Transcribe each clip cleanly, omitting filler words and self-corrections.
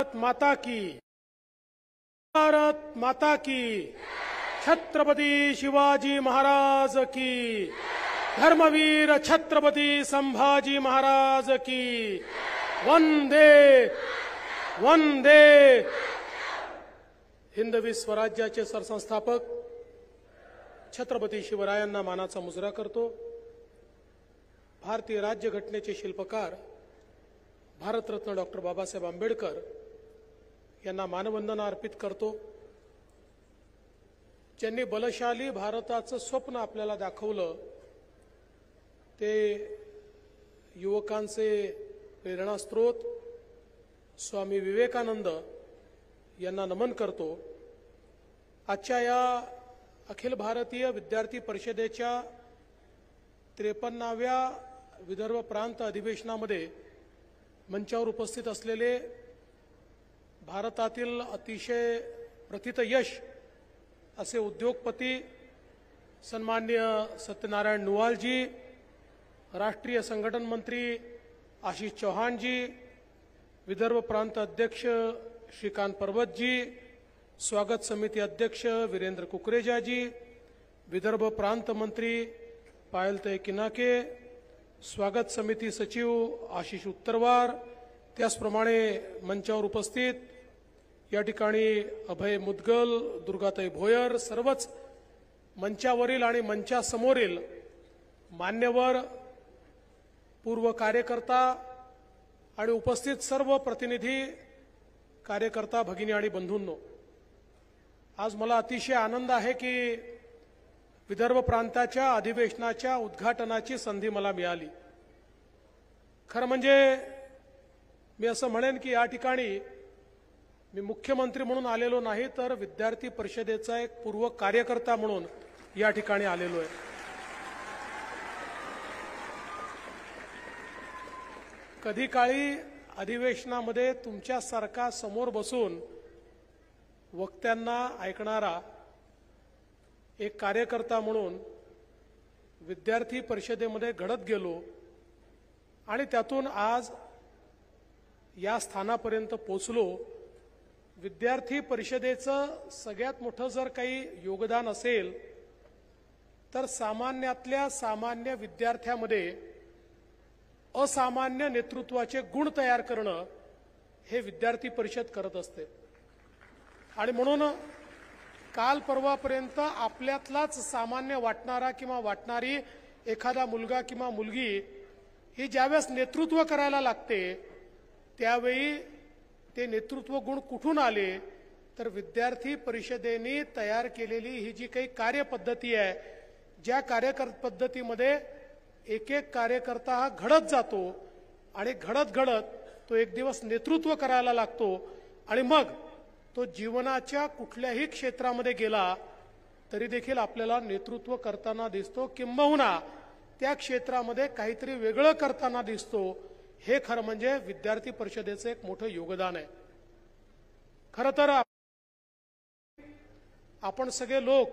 भारत माता की, भारत माता की, छत्रपति शिवाजी महाराज की, धर्मवीर छत्रपति संभाजी महाराज की, वंदे वंदे। हिंदवी स्वराज्याचे सरसंस्थापक छत्रपती शिवरायांना मानाचा मुजरा करतो। भारतीय राज्यघटनेचे शिल्पकार भारतरत्न डॉक्टर बाबासाहेब आंबेडकर यांना मानवंदना अर्पित करतो। ज्यांनी बलशाली भारताचं स्वप्न आपल्याला दाखवलं, ते युवकांचे प्रेरणास्त्रोत स्वामी विवेकानंद यांना नमन करतो। आजच्या या अखिल भारतीय विद्यार्थी परिषदेच्या 53व्या विदर्भ प्रांत अधिवेशनामध्ये मंचावर उपस्थित असलेले भारतातील अतिशय प्रथित यश असे उद्योगपती सन्माननीय सत्यनारायण नुवालजी, राष्ट्रीय संघटन मंत्री आशीष चौहान जी, विदर्भ प्रांत अध्यक्ष श्रीकांत पर्वत जी, स्वागत समिति अध्यक्ष वीरेंद्र कुकरेजा जी, विदर्भ प्रांत मंत्री पायलताई किनाके, स्वागत समिति सचिव आशिष उत्तरवार, त्याचप्रमाणे मंचावर उपस्थित या ठिकाणी अभय मुदगल, दुर्गाताई भोयर, सर्वच मंचावरील आणि मंचासमोरील मान्यवर, पूर्व कार्यकर्ता आणि उपस्थित सर्व प्रतिनिधी, कार्यकर्ता भगिनी आणि बंधूंनो, आज मला अतिशय आनंद आहे की विदर्भ प्रांताच्या अधिवेशनाच्या उद्घाटनाची संधी मला मिळाली। खरं म्हणजे मी असं म्हणेन की या ठिकाणी मी मुख्यमंत्री म्हणून आलेलो नाही, तर विद्यार्थी परिषदेचा एक पूर्व कार्यकर्ता म्हणून या ठिकाणी आलेलो आहे। कधी काळी अधिवेशनामध्ये तुमच्यासारखा समोर बसून वक्त्यांना ऐकणारा एक कार्यकर्ता म्हणून विद्यार्थी परिषदेमध्ये घडत गेलो आणि त्यातून आज या स्थानापर्यंत पोहोचलो। विद्यार्थी परिषदेचं सगळ्यात मोठं जर काही योगदान असेल तर सामान्यातल्या सामान्य विद्यार्थ्यामध्ये असामान्य नेतृत्वाचे गुण तयार करणं हे विद्यार्थी परिषद करत असते। आणि म्हणून काल परवापर्यंत आपल्यातलाच सामान्य वाटणारा किंवा वाटणारी एखादा मुलगा किंवा मुलगी ही ज्यावेळेस नेतृत्व करायला लागते त्यावेळी ते नेतृत्व गुण कुठून आले, तर विद्यार्थी परिषदेने तयार केलेली ही जी काही कार्यपद्धती आहे, ज्या कार्यपद्धतीमध्ये एक एक कार्यकर्ता हा घडत जातो आणि घडत घडत तो एक दिवस नेतृत्व करायला लागतो आणि मग तो जीवनाच्या कुठल्याही क्षेत्रामध्ये गेला तरी देखील आपल्याला नेतृत्व करताना दिसतो, किंबहुना त्या क्षेत्रामध्ये काहीतरी वेगळं करताना दिसतो। हे खरं म्हणजे विद्यार्थी परिषदेचं एक मोठं योगदान आहे। खरं तर आपण सगळे लोक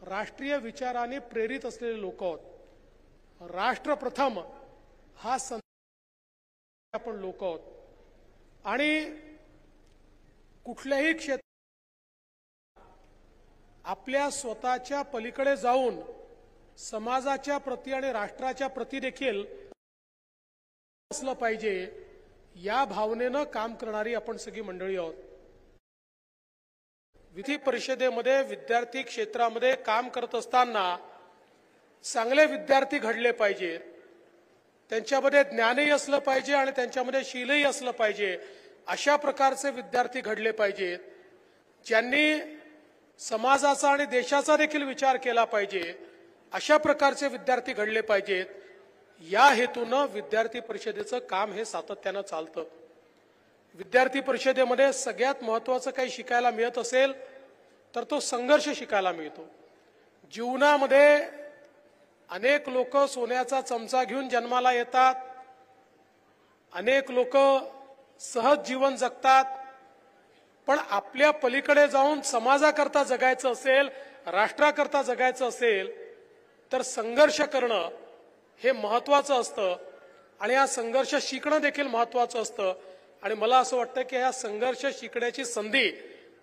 राष्ट्रीय विचाराने प्रेरित असलेले लोक आहोत। राष्ट्र प्रथम हा संदेश आपण लोक आहोत आणि कुठल्याही क्षेत्रात आपल्या स्वतःच्या पलीकडे जाऊन समाजाच्या प्रती आणि राष्ट्राच्या प्रती देखील असलं पाहिजे, या भावनेनं काम करणारी आपण सगळी मंडळी आहोत। विधी परिषदेमध्ये विद्यार्थी क्षेत्रामध्ये काम करत असताना चांगले विद्यार्थी घडले पाहिजेत, त्यांच्यामध्ये ज्ञानही असलं पाहिजे आणि त्यांच्यामध्ये शीलही असलं पाहिजे, अशा प्रकारचे विद्यार्थी घडले पाहिजेत, ज्यांनी समाजाचा आणि देशाचा देखील विचार केला पाहिजे, अशा प्रकारचे विद्यार्थी घडले पाहिजेत। या हेतूनं विद्यार्थी परिषदेचं काम हे सातत्यानं चालतं। विद्यार्थी परिषदेमध्ये सगळ्यात महत्त्वाचं काही शिकायला मिळत असेल तर तो संघर्ष शिकायला मिळतो। जीवनामध्ये अनेक लोक सोन्याचा चमचा घेऊन जन्माला येतात, अनेक लोक सहज जीवन जगतात, पण आपल्या पलीकडे जाऊन समाजाकरता जगायचं असेल, राष्ट्राकरता जगायचं असेल तर संघर्ष करणं हे महत्त्वाचं असतं आणि हा संघर्ष शिकणं देखील महत्त्वाचं असतं। आणि मला असं वाटतं की हा संघर्ष शिकण्याची संधी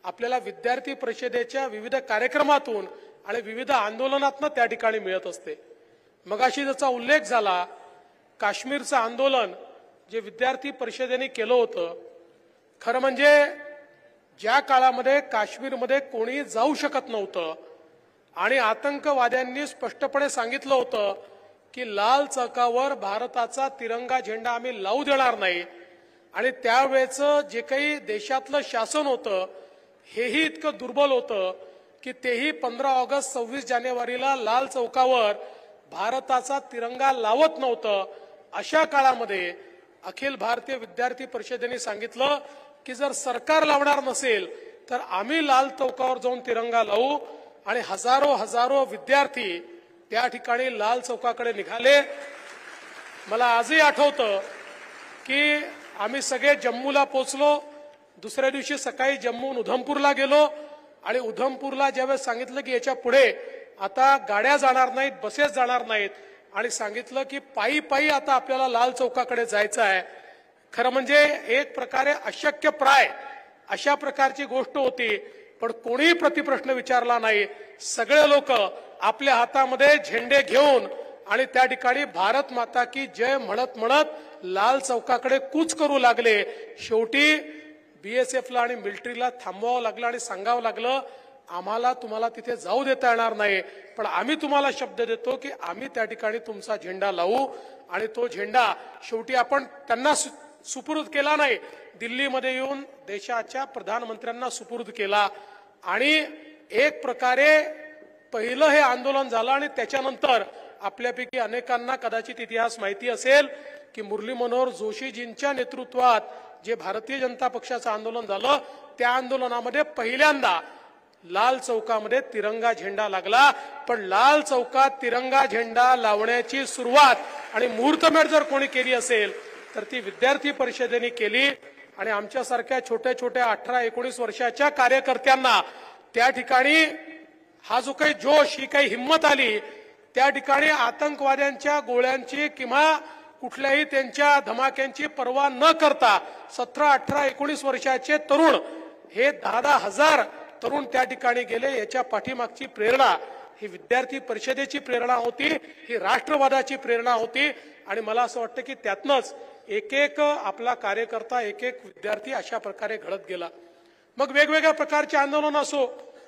आपल्याला विद्यार्थी परिषदेच्या विविध कार्यक्रमातून आणि विविध आंदोलनातून त्या ठिकाणी मिळत असते। मगाशी ज्याचा उल्लेख झाला, काश्मीरचं आंदोलन जे विद्यार्थी परिषदेने केलं होतं, खरं म्हणजे ज्या काळामध्ये काश्मीरमध्ये कोणी जाऊ शकत नव्हतं आणि आतंकवाद्यांनी स्पष्टपणे सांगितलं होतं की लाल चौकावर भारताचा तिरंगा झेंडा आम्ही लावू देणार नाही, आणि त्यावेळेचं जे काही देशातलं शासन होतं हेही इतकं दुर्बल होतं की तेही 15 ऑगस्ट 26 जानेवारीला लाल चौकावर भारताचा तिरंगा लावत नव्हतं। अशा काळामध्ये अखिल भारतीय विद्यार्थी परिषदेने सांगितलं की जर सरकार लावणार नसेल तर आम्ही लाल चौकावर जाऊन तिरंगा लावू, आणि हजारो विद्यार्थी त्या ठिकाणी लाल चौकाकडे निघाले। मला आजही आठवतं की आम्ही सगळे जम्मूला पोहोचलो, दुसऱ्या दिवशी सकाळी जम्मूहून उधमपूरला गेलो, आणि उधमपूरला ज्यावेळेस सांगितलं की याच्या पुढे आता गाड्या जाणार नाहीत, बसेस जाणार नाहीत, आणि सांगितलं की पायी पायी आता आपल्याला लाल चौकाकडे जायचं आहे। खरं म्हणजे एक प्रकारे अशक्यप्राय अशा प्रकारची गोष्ट होती, पण कोणीही प्रतिप्रश्न विचारला नाही। सगळे लोक आपल्या हातामध्ये झेंडे घेऊन आणि त्या ठिकाणी भारत माता की जय म्हणत म्हणत लाल चौकाकडे कूच करू लागले। शेवटी बीएसएफला आणि मिलिटरीला थांबवावं लागलं आणि सांगावं लागलं, आम्हाला तुम्हाला तिथे जाऊ देता येणार नाही, पण आम्ही तुम्हाला शब्द देतो की आम्ही त्या ठिकाणी तुमचा झेंडा लावू। आणि तो झेंडा शेवटी आपण त्यांना सुपूर्द केला नाही, दिल्लीमध्ये येऊन देशाच्या प्रधानमंत्र्यांना सुपूर्द केला, आणि एक प्रकारे पहिलं हे आंदोलन झालं। आणि त्याच्यानंतर आपल्यापैकी अनेकांना कदाचित इतिहास माहिती असेल की मुरली मनोहर जोशीजींच्या नेतृत्वात जे भारतीय जनता पक्षाचं आंदोलन झालं, त्या आंदोलनामध्ये पहिल्यांदा लाल चौकामध्ये तिरंगा झेंडा लागला। पण लाल चौकात तिरंगा झेंडा लावण्याची सुरुवात आणि मुहूर्तमेढ जर कोणी केली असेल तर ती विद्यार्थी परिषदेने केली, आणि आमच्यासारख्या छोट्या 18-19 वर्षाच्या कार्यकर्त्यांना त्या ठिकाणी हा जो काही जोश, ही काही हिंमत आली, त्या ठिकाणी आतंकवाद्यांच्या गोळ्यांची किंवा कुठल्याही त्यांच्या धमाक्यांची पर्वा न करता 17, 18, 19 वर्षाचे तरुण हे 10 हजार तरुण त्या ठिकाणी गेले। याच्या पाठीमागची प्रेरणा ही विद्यार्थी परिषदेची प्रेरणा होती, ही राष्ट्रवादाची प्रेरणा होती, आणि मला असं वाटतं की त्यातनंच एक आपला कार्यकर्ता, एक विद्यार्थी अशा प्रकारे घडत गेला। मग वेगवेगळ्या प्रकारचे आंदोलन असो,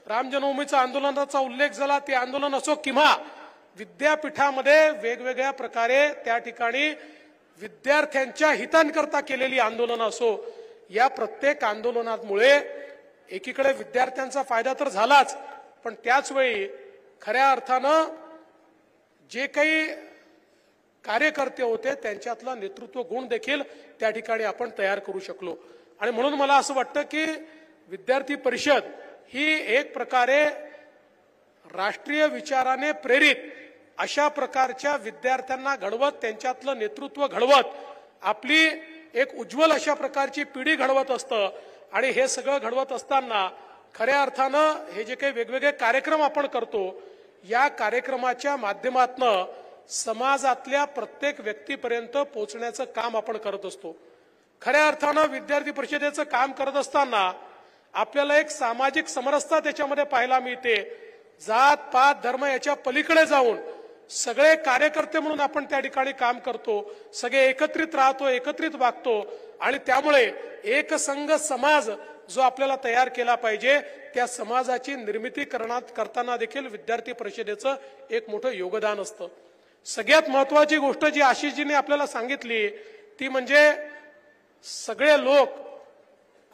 राम जन्मभूमीचा आंदोलनाचा उल्लेख झाला, ते आंदोलन असो किंवा विद्यापीठामध्ये वेगवेगळ्या प्रकारे त्या ठिकाणी विद्यार्थ्यांच्या हितांकरता केलेली आंदोलन असो, या प्रत्येक आंदोलनामुळे एकीकडे विद्यार्थ्यांचा फायदा तर झालाच, पण त्याच वेळी खऱ्या अर्थानं जे काही कार्यकर्ते होते त्यांच्यातला नेतृत्व गुण देखील त्या ठिकाणी आपण तयार करू शकलो। आणि म्हणून मला असं वाटतं की विद्यार्थी परिषद ही एक प्रकारे राष्ट्रीय विचाराने प्रेरित अशा प्रकारच्या विद्यार्थ्यांना घडवत, त्यांच्यातलं नेतृत्व घडवत, आपली एक उज्ज्वल अशा प्रकारची पिढी घडवत असतं। आणि हे सगळं घडवत असताना खऱ्या अर्थानं हे जे काही वेगवेगळे कार्यक्रम आपण करतो, या कार्यक्रमाच्या माध्यमातून समाजातल्या प्रत्येक व्यक्तीपर्यंत पोहोचण्याचं काम आपण करत असतो। खऱ्या अर्थानं विद्यार्थी परिषदेचं काम करत असताना आपल्याला एक सामाजिक समरसता त्याच्यामध्ये पाहायला मिळते। जात पात धर्म याच्या पलीकडे जाऊन सगळे कार्यकर्ते म्हणून आपण त्या ठिकाणी काम करतो, सगळे एकत्रित राहतो, एकत्रित वागतो, आणि त्यामुळे एक संघ समाज जो आपल्याला तयार केला पाहिजे, त्या समाजाची निर्मिती करताना देखील विद्यार्थी परिषदेचं एक मोठं योगदान असतं। सगळ्यात महत्त्वाची गोष्ट जी आशिषजींनी आपल्याला सांगितली ती म्हणजे सगळे लोक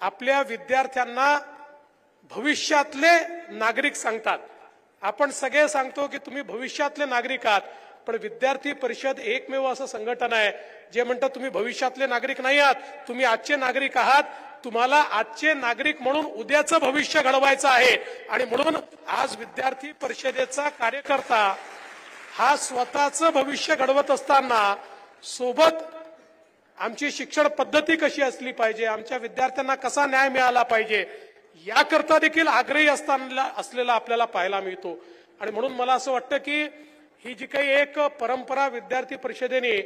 आपल्या विद्यार्थ्यांना भविष्यातले नागरिक सांगतात। आपण सगळे सांगतो की तुम्ही भविष्यातले नागरिक आहात, पण विद्यार्थी परिषद एकमेव असं संघटन आहे जे म्हणतं तुम्ही भविष्यातले नागरिक नाही आहात, तुम्ही आजचे नागरिक आहात, तुम्हाला आजचे नागरिक म्हणून उद्याचं भविष्य घडवायचं आहे। आणि म्हणून आज विद्यार्थी परिषदेचा कार्यकर्ता हा स्वतःचं भविष्य घडवत असताना सोबत आमची शिक्षण पद्धती कशी असली पाहिजे, आमच्या विद्यार्थ्यांना कसा न्याय मिळाला पाहिजे, याकरता देखील आग्रही असलेला आपल्याला पाहायला मिळतो। आणि म्हणून मला असं वाटतं की ही जी काही एक परंपरा विद्यार्थी परिषदेने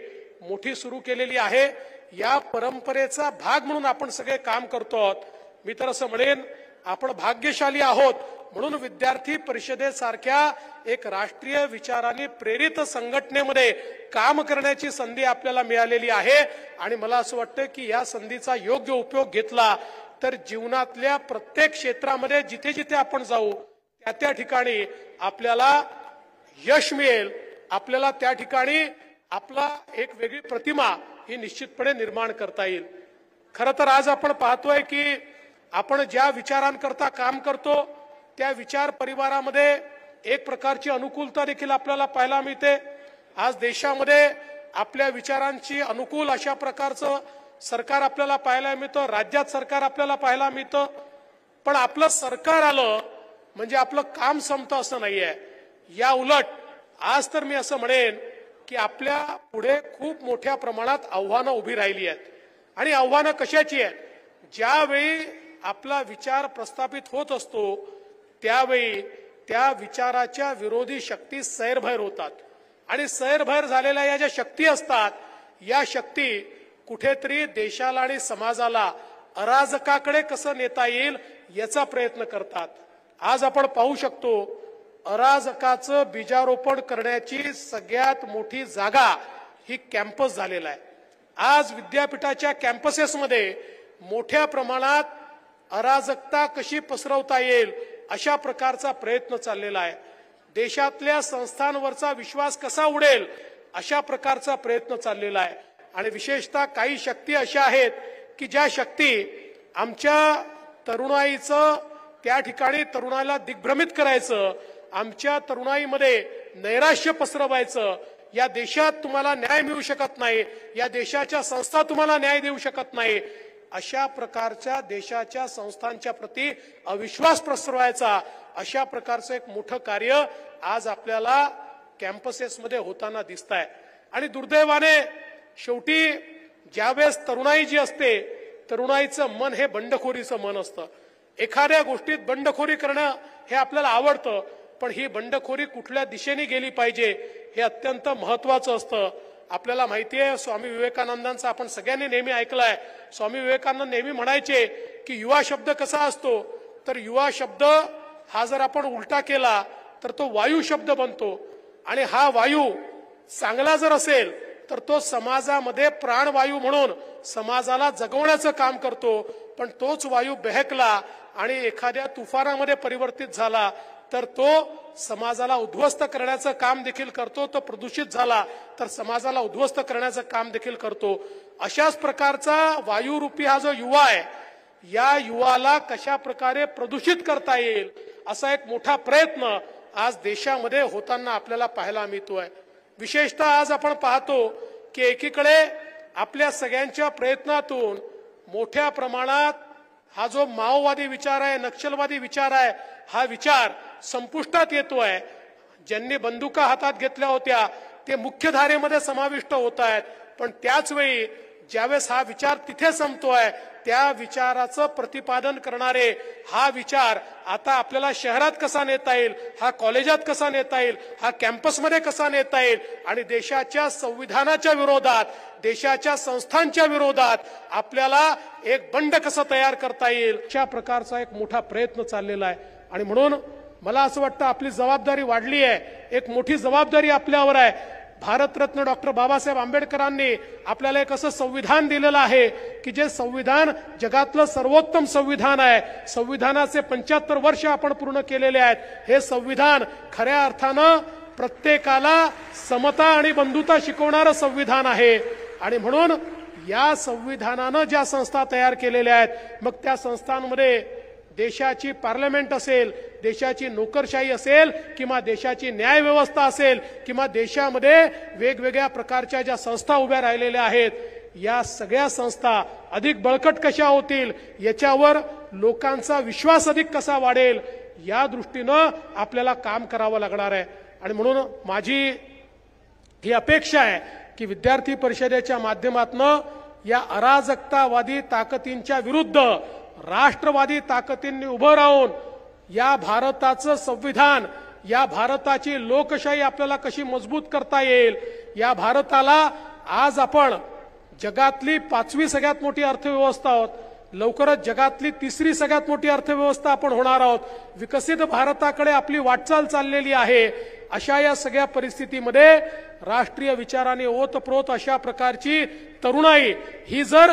मोठी सुरू केलेली आहे. या परंपरेचा भाग म्हणून आपण सगळे काम करतो आहोत. मी तर असं म्हणेन आपण भाग्यशाली आहोत म्हणून विद्यार्थी परिषदेसारख्या एक राष्ट्रीय विचाराने प्रेरित संघटनेमध्ये काम करण्याची संधी आपल्याला मिळालेली आहे. आणि मला असं वाटतं की या संधीचा योग्य उपयोग घेतला तर जीवनातल्या प्रत्येक क्षेत्रामध्ये जिथे जिथे आपण जाऊ त्या ठिकाणी आपल्याला यश मिळेल. आपल्याला त्या ठिकाणी आपला एक वेगळी प्रतिमा ही निश्चितपणे निर्माण करता येईल. खरं तर आज आपण पाहतोय की आपण ज्या विचारांकरता काम करतो त्या विचार परिवारामध्ये एक प्रकारची अनुकूलता देखील आपल्याला पाहायला मिळते. आज देशामध्ये आपल्या विचारांची अनुकूल अशा प्रकारचं सरकार आपल्याला पाहायला मिळतं. राज्यात सरकार आपल्याला पाहायला मिळतं. पण आपलं सरकार आलं म्हणजे आपलं काम संपतं असं नाहीये. या उलट आज तर मी असं म्हणेन की आपल्या पुढे खूप मोठ्या प्रमाणात आव्हानं उभी राहिली आहेत. आणि आव्हानं कशाची आहेत? ज्यावेळी आपला विचार प्रस्थापित होत असतो त्यावेळी त्या विचाराच्या विरोधी शक्ती सैरभैर होतात. आणि सैरभैर झालेल्या या ज्या शक्ती असतात या शक्ती कुठेतरी देशाला आणि समाजाला अराजकाकडे कसं नेता येईल याचा प्रयत्न करतात. आज आपण पाहू शकतो अराजकाचं बीजारोपण करण्याची सगळ्यात मोठी जागा ही कॅम्पस झालेला आहे. आज विद्यापीठाच्या कॅम्पसेसमध्ये मोठ्या प्रमाणात अराजकता कशी पसरवता येईल अशा प्रकारचा प्रयत्न चाललेला आहे. देशातल्या संस्थांवरचा विश्वास कसा उडेल अशा प्रकारचा प्रयत्न चाललेला आहे. आणि विशेषतः काही शक्ती अशा आहेत की ज्या शक्ती आमच्या तरुणाईचं त्या ठिकाणी तरुणाला दिग्भ्रमित करायचं, आमच्या तरुणाईमध्ये नैराश्य पसरवायचं, या देशात तुम्हाला न्याय मिळू शकत नाही, या देशाच्या संस्था तुम्हाला न्याय देऊ शकत नाही, अशा प्रकारच्या देशाच्या संस्थांच्या प्रती अविश्वास पसरवायचा अशा प्रकारचं एक मोठं कार्य आज आपल्याला कॅम्पसेसमध्ये होताना दिसत आहे. आणि दुर्दैवाने शेवटी ज्यावेळेस तरुणाई जी असते तरुणाईचं मन हे बंडखोरीचं मन असतं. एखाद्या गोष्टीत बंडखोरी करणं हे आपल्याला आवडतं पण ही बंडखोरी कुठल्या दिशेने गेली पाहिजे हे अत्यंत महत्वाचं असतं. आपल्याला माहिती आहे स्वामी विवेकानंदांचं आपण सगळ्यांनी नेहमी ऐकलंय. स्वामी विवेकानंद नेहमी म्हणायचे की युवा शब्द कसा असतो तर युवा शब्द हा जर आपण उलटा केला तर तो वायू शब्द बनतो. आणि हा वायू चांगला जर असेल तर तो समाजामध्ये प्राणवायू म्हणून समाजाला जगवण्याचं काम करतो. पण तोच वायू बहकला आणि एखाद्या तुफानामध्ये परिवर्तित झाला तर तो समाजाला उद्ध्वस्त करण्याचं काम देखील करतो. तो प्रदूषित झाला तर समाजाला उद्ध्वस्त करण्याचं काम देखील करतो. अशाच प्रकारचा वायुरूपी हा जो युवा आहे या युवाला कशा प्रकारे प्रदूषित करता येईल असा एक मोठा प्रयत्न आज देशामध्ये होताना आपल्याला पाहायला मिळतोय. विशेषतः आज आपण पाहतो की एकीकडे आपल्या सगळ्यांच्या प्रयत्नातून मोठ्या प्रमाणात हा जो माओवादी विचार आहे, नक्षलवादी विचार आहे, हा विचार संपुष्टात येतोय. ज्यांनी बंदुका हातात घेतल्या होत्या ते मुख्य धारेमध्ये समाविष्ट होत आहेत. पण त्याच वेळी ज्यावेळेस हा विचार तिथे संपतोय त्या विचाराचं प्रतिपादन करणारे हा विचार आता आपल्याला शहरात कसा नेता येईल, हा कॉलेजात कसा नेता येईल, हा कॅम्पसमध्ये कसा नेता येईल आणि देशाच्या संविधानाच्या विरोधात, देशाच्या संस्थांच्या विरोधात आपल्याला एक बंड कसं तयार करता येईल अशा प्रकारचा एक मोठा प्रयत्न चाललेला आहे. आणि म्हणून मला असं वाटतं आपली जबाबदारी वाढली आहे. एक मोठी जबाबदारी आपल्यावर आहे. भारतरत्न डॉक्टर बाबासाहेब आंबेडकरांनी आपल्याला एक असं संविधान दिलेलं आहे की जे संविधान जगातलं सर्वोत्तम संविधान आहे. संविधानाचे 75 वर्ष आपण पूर्ण केलेले आहेत. हे संविधान खऱ्या अर्थानं प्रत्येकाला समता आणि बंधुता शिकवणारं संविधान आहे. आणि म्हणून या संविधानानं ज्या संस्था तयार केलेल्या आहेत मग त्या संस्थांमध्ये देशाची पार्लमेंट असेल, देशाची नोकरशाही असेल किंवा देशाची न्याय व्यवस्था असेल किंवा देशामध्ये वेगवेगळ्या प्रकारच्या ज्या संस्था उभ्या राहिलेल्या आहेत या सगळ्या संस्था अधिक बळकट कशा होतील याच्यावर लोकांचा विश्वास अधिक कसा वाढेल या दृष्टीनं आपल्याला काम करावं लागणार आहे. आणि म्हणून माझी ही अपेक्षा आहे की विद्यार्थी परिषदेच्या माध्यमातून या अराजकतावादी ताकदींच्या विरुद्ध राष्ट्रवादी ताकदींनी उभं राहून या भारताचं संविधान, या भारताची लोकशाही आपल्याला कशी मजबूत करता येईल, या भारताला आज आपण जगातली 5वी सगळ्यात मोठी अर्थव्यवस्था आहोत, लवकरच जगातली 3री सगळ्यात मोठी अर्थव्यवस्था आपण होणार आहोत, विकसित भारताकडे आपली वाटचाल चाललेली आहे। अशा या सगळ्या परिस्थितीमध्ये राष्ट्रीय विचाराने ओतप्रोत अशा प्रकारची तरुणाई ही जर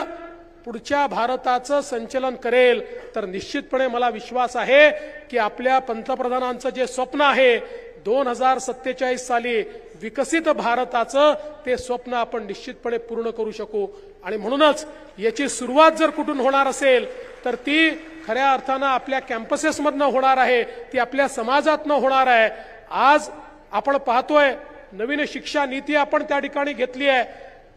पुढच्या भारताचं संचलन करेल तर निश्चितपणे मला विश्वास आहे की आपल्या पंतप्रधानांचं जे स्वप्न आहे 2047 साली विकसित भारताचं ते स्वप्न आपण निश्चितपणे पूर्ण करू शकू। आणि म्हणूनच याची सुरुवात जर कुठून होणार असेल तर ती खऱ्या अर्थानं आपल्या कॅम्पसेसमधनं होणार आहे, ती आपल्या समाजातनं होणार आहे। आज आपण पाहतोय नवीन शिक्षा नीती आपण त्या ठिकाणी घेतली आहे।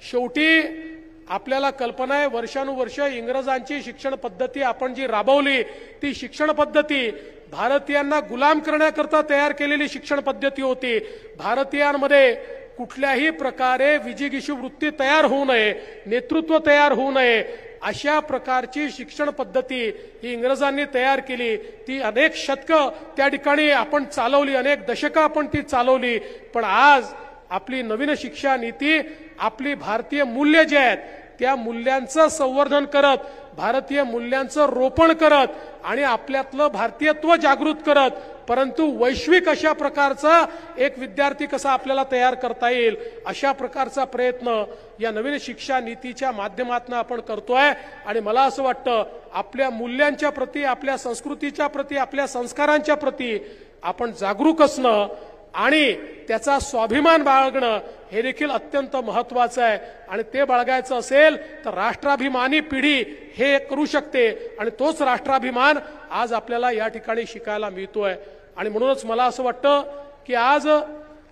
शेवटी आपल्याला कल्पना आहे वर्षानुवर्ष इंग्रजांची शिक्षण पद्धती आपण जी राबवली ती शिक्षण पद्धती भारतीयांना गुलाम करण्याकरता तयार केलेली शिक्षण पद्धती होती। भारतीयांमध्ये कुठल्याही प्रकारे विजिगीषू वृत्ती तयार होऊ नये, नेतृत्व तयार होऊ नये अशा प्रकारची शिक्षण पद्धती ही इंग्रजांनी तयार केली। ती अनेक शतकं त्या ठिकाणी आपण चालवली, अनेक दशकं आपण ती चालवली। पण आज आपली नवीन शिक्षा नीती आपली भारतीय मूल्य जे आहेत त्या मूल्यांचं संवर्धन करत, भारतीय मूल्यांचं रोपण करत आणि आपल्यातलं भारतीयत्व जागृत करत, परंतु वैश्विक अशा प्रकारचा एक विद्यार्थी कसा आपल्याला तयार करता येईल अशा प्रकारचा प्रयत्न या नवीन शिक्षा नीतीच्या माध्यमातून आपण करतोय। आणि मला असं वाटतं आपल्या मूल्यांच्या प्रती, आपल्या संस्कृतीच्या प्रती, आपल्या संस्कारांच्या प्रती आपण जागरूक असणं आणि त्याचा स्वाभिमान बाळगणं हे देखील अत्यंत महत्त्वाचं आहे। आणि ते बाळगायचं असेल तर राष्ट्राभिमानी पिढी हे करू शकते आणि तोच राष्ट्राभिमान आज आपल्याला या ठिकाणी शिकायला मिळतोय। आणि म्हणूनच मला असं वाटतं की आज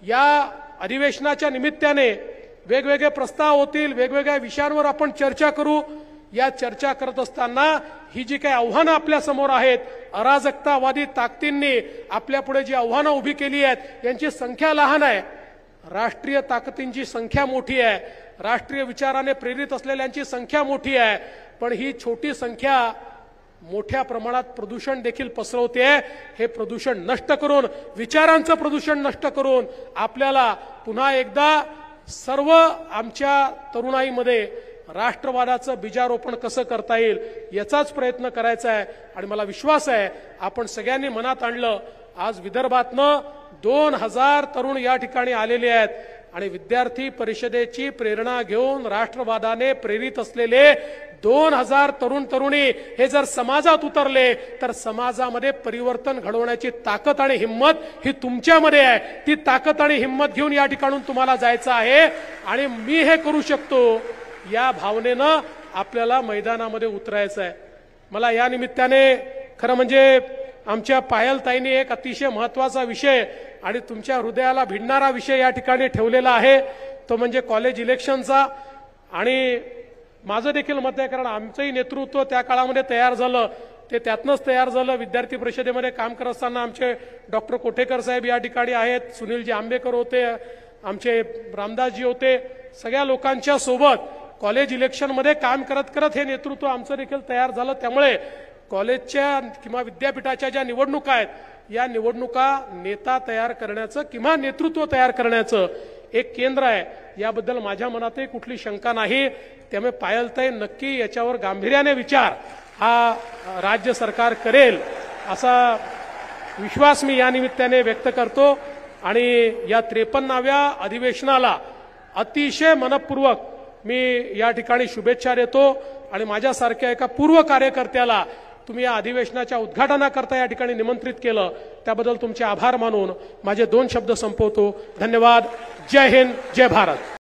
या अधिवेशनाच्या निमित्ताने वेगवेगळे प्रस्ताव होतील, वेगवेगळ्या विषयांवर आपण चर्चा करू। या चर्चा करत असताना ही जी काही आव्हानं आपल्या समोर आहेत, अराजकतावादी ताकदींनी आपल्या पुढे जी आव्हानं उभी केली आहेत यांची संख्या लहान आहे, राष्ट्रीय ताकदींची संख्या मोठी आहे, राष्ट्रीय विचाराने प्रेरित असलेल्यांची संख्या मोठी आहे। पण ही छोटी संख्या मोठ्या प्रमाणात प्रदूषण देखील पसरवते। हे प्रदूषण नष्ट करून, विचारांचं प्रदूषण नष्ट करून आपल्याला पुन्हा एकदा सर्व आमच्या तरुणाईमध्ये राष्ट्रवादाचं बीजारोपण कसं करता येईल याचाच प्रयत्न करायचा आहे। आणि मला विश्वास आहे आपण सगळ्यांनी मनात आणलं। आज विदर्भातनं 2000 तरुण या ठिकाणी आलेले आहेत आणि विद्यार्थी परिषदेची प्रेरणा घेऊन राष्ट्रवादाने प्रेरित असलेले 2000 तरुण तरुणी हे जर समाजात उतरले तर समाजामध्ये परिवर्तन घडवण्याची ताकद आणि हिम्मत ही तुमच्यामध्ये आहे। ती ताकद आणि हिम्मत घेऊन या ठिकाणून तुम्हाला जायचं आहे आणि मी हे करू शकतो या भावनेनं आपल्याला मैदानामध्ये उतरायचं आहे। मला या निमित्ताने खरं म्हणजे आमच्या पायलताईंनी एक अतिशय महत्त्वाचा विषय आणि तुमच्या हृदयाला भिडणारा विषय या ठिकाणी ठेवलेला आहे, तो म्हणजे कॉलेज इलेक्शनचा। आणि माझं देखील मत आहे, कारण आमचंही नेतृत्व त्या काळामध्ये तयार झालं, ते त्यातनंच तयार झालं। विद्यार्थी परिषदेमध्ये काम करत असताना आमचे डॉक्टर कोठेकर साहेब या ठिकाणी आहेत, सुनीलजी आंबेकर होते, आमचे रामदासजी होते, सगळ्या लोकांच्या सोबत कॉलेज इलेक्शनमध्ये काम करत करत हे नेतृत्व आमचं देखील तयार झालं। त्यामुळे कॉलेजच्या किंवा विद्यापीठाच्या ज्या निवडणुका आहेत या निवडणुका नेता तयार करण्याचं किंवा नेतृत्व तयार करण्याचं एक केंद्र आहे, याबद्दल माझ्या मनातही कुठली शंका नाही। त्यामुळे पायलताई नक्की याच्यावर गांभीर्याने विचार हा राज्य सरकार करेल असा विश्वास मी या निमित्ताने व्यक्त करतो। आणि या 53व्या अधिवेशनाला अतिशय मनपूर्वक मी या ठिकाणी शुभेच्छा देतो आणि माझ्यासारख्या एका पूर्व कार्यकर्त्याला तुम्ही या अधिवेशनाच्या उद्घाटनाकरता या ठिकाणी निमंत्रित केलं त्याबद्दल तुमचे आभार मानून माझे 2 शब्द संपवतो। धन्यवाद। जय हिंद, जय भारत।